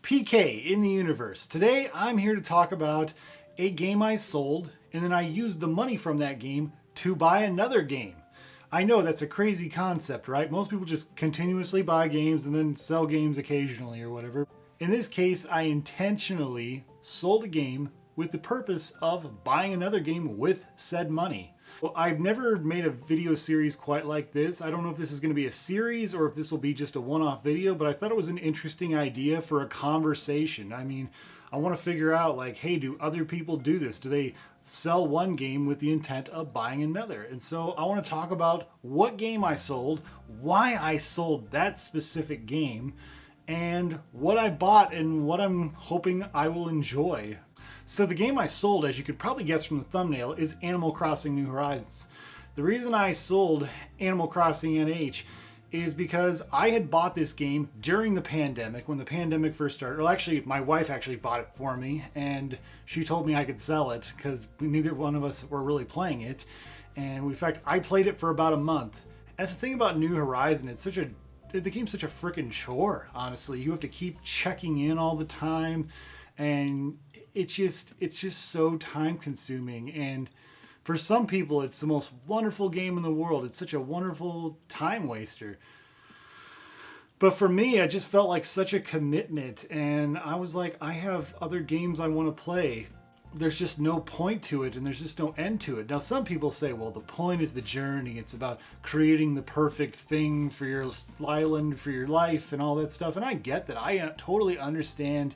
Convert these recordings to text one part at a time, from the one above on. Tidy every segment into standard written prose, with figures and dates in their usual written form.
PK in the universe. Today I'm here to talk about a game I sold and then I used the money from that game to buy another game. I know that's a crazy concept, right? Most people just continuously buy games and then sell games occasionally or whatever. In this case, I intentionally sold a game with the purpose of buying another game with said money. Well, I've never made a video series quite like this. I don't know if this is going to be a series or if this will be just a one-off video, but I thought it was an interesting idea for a conversation. I mean, I want to figure out like, hey, do other people do this? Do they sell one game with the intent of buying another? And so I want to talk about what game I sold, why I sold that specific game, and what I bought and what I'm hoping I will enjoy. So the game I sold, as you could probably guess from the thumbnail, is Animal Crossing New Horizons. The reason I sold Animal Crossing ACNH is because I had bought this game during the pandemic, when the pandemic first started. Well, actually, my wife actually bought it for me, and she told me I could sell it because neither one of us were really playing it. And in fact, I played it for about a month. That's the thing about New Horizon. It became such a freaking chore, honestly. You have to keep checking in all the time, and it's just so time consuming. And for some people, it's the most wonderful game in the world. It's such a wonderful time waster. But for me, I just felt like such a commitment, and I was like, I have other games I want to play. There's just no point to it, and there's just no end to it. Now, some people say, well, the point is the journey. It's about creating the perfect thing for your island, for your life, and all that stuff. And I get that. I totally understand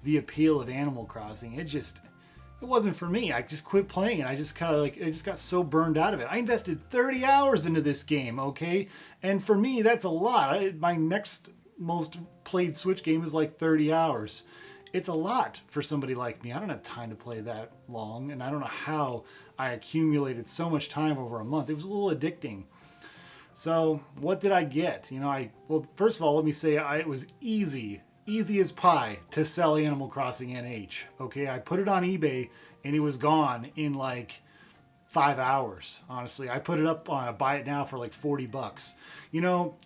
the appeal of Animal Crossing. It wasn't for me. I just quit playing it. I just got so burned out of it. I invested 30 hours into this game, okay? And for me, that's a lot. My next most played Switch game is like 30 hours. It's a lot for somebody like me. I don't have time to play that long, and I don't know how I accumulated so much time over a month. It was a little addicting. So what did I get? Well, first of all, let me say it was easy as pie to sell Animal Crossing NH. Okay, I put it on eBay and it was gone in like 5 hours. Honestly, I put it up on a buy it now for like $40.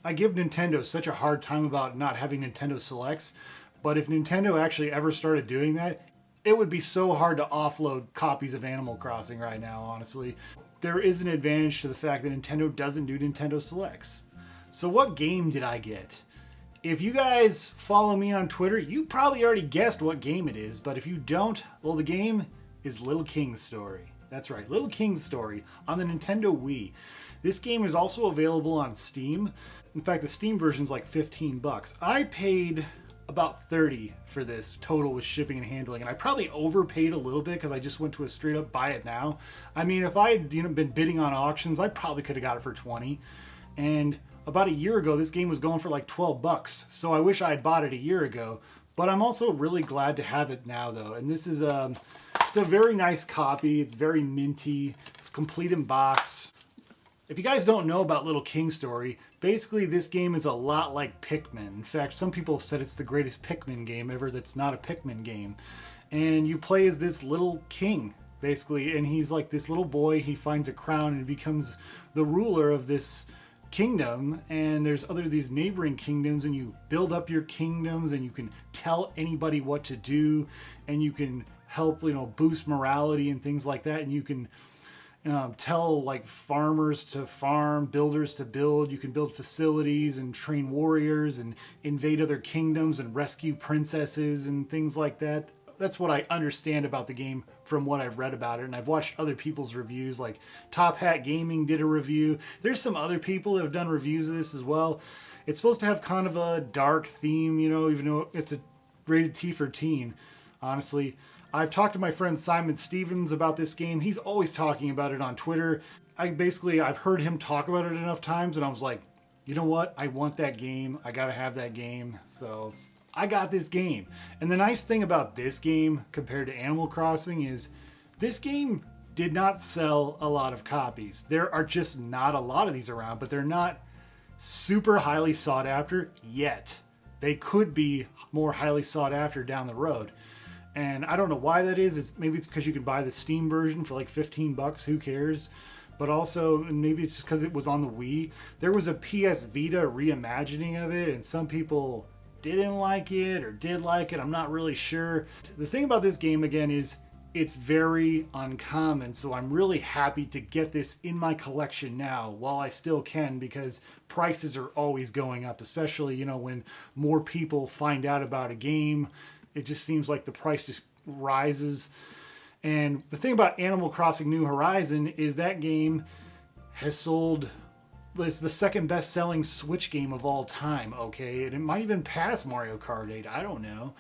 I give Nintendo such a hard time about not having Nintendo Selects, but if Nintendo actually ever started doing that, it would be so hard to offload copies of Animal Crossing right now, honestly. There is an advantage to the fact that Nintendo doesn't do Nintendo Selects. So what game did I get? If you guys follow me on Twitter, you probably already guessed what game it is, but if you don't, well, the game is Little King's Story. That's right, Little King's Story on the Nintendo Wii. This game is also available on Steam. In fact, the Steam version is like $15. I paid about $30 for this total with shipping and handling, and I probably overpaid a little bit because I just went to a straight up buy it now. I mean, if I had been bidding on auctions, I probably could have got it for $20. And about a year ago, this game was going for like $12. So I wish I had bought it a year ago, but I'm also really glad to have it now though. And this is it's a very nice copy. It's very minty. It's complete in box. If you guys don't know about Little King's Story, basically this game is a lot like Pikmin. In fact, some people have said it's the greatest Pikmin game ever that's not a Pikmin game. And you play as this little king, basically, and he's like this little boy. He finds a crown and becomes the ruler of this kingdom, and there's these neighboring kingdoms, and you build up your kingdoms, and you can tell anybody what to do, and you can help boost morality and things like that, and you can tell like farmers to farm, builders to build. You can build facilities and train warriors and invade other kingdoms and rescue princesses and things like that. That's what I understand about the game from what I've read about it, and I've watched other people's reviews, like Top Hat Gaming did a review. There's some other people that have done reviews of this as well. It's supposed to have kind of a dark theme, even though it's a rated T for teen, honestly. I've talked to my friend Simon Stevens about this game. He's always talking about it on Twitter. I've heard him talk about it enough times, and I was like, you know what? I want that game. I gotta have that game. So I got this game. And the nice thing about this game compared to Animal Crossing is this game did not sell a lot of copies. There are just not a lot of these around, but they're not super highly sought after yet. They could be more highly sought after down the road. And I don't know why that is. Maybe it's because you can buy the Steam version for like $15. Who cares? But also, maybe it's just because it was on the Wii. There was a PS Vita reimagining of it, and some people didn't like it or did like it. I'm not really sure. The thing about this game, again, is it's very uncommon, so I'm really happy to get this in my collection now while I still can, because prices are always going up, especially, you know, when more people find out about a game. It just seems like the price just rises. And the thing about Animal Crossing New Horizon is that game has sold, it's the second best selling Switch game of all time, okay? And it might even pass Mario Kart 8, I don't know.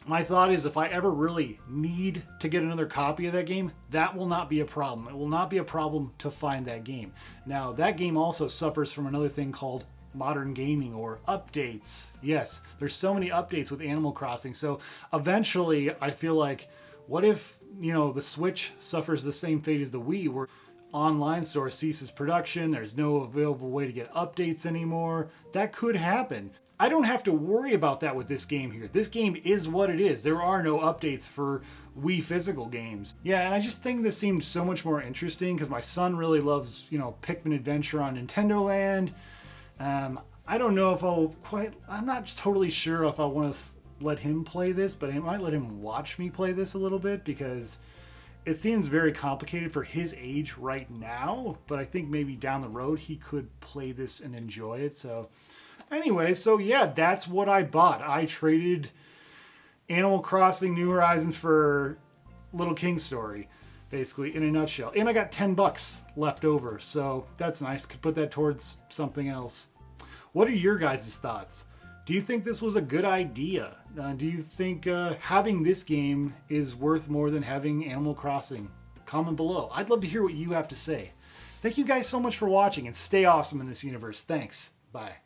My thought is, if I ever really need to get another copy of that game, that will not be a problem. It will not be a problem to find that game. Now, that game also suffers from another thing called modern gaming, or updates. Yes, there's so many updates with Animal Crossing. So eventually, I feel like, what if, you know, the Switch suffers the same fate as the Wii, where online store ceases production, there's no available way to get updates anymore? That could happen. I don't have to worry about that with this game here. This game is what it is. There are no updates for Wii physical games. Yeah, and I just think this seemed so much more interesting because my son really loves, you know, Pikmin Adventure on Nintendo Land. I don't know if I'm not totally sure if I want to let him play this, but I might let him watch me play this a little bit, because it seems very complicated for his age right now, but I think maybe down the road he could play this and enjoy it. So anyway, so yeah, that's what I bought. I traded Animal Crossing New Horizons for Little King Story, basically, in a nutshell. And I got $10 left over, so that's nice. Could put that towards something else. What are your guys' thoughts? Do you think this was a good idea? Do you think having this game is worth more than having Animal Crossing? Comment below. I'd love to hear what you have to say. Thank you guys so much for watching, and stay awesome in this universe. Thanks. Bye.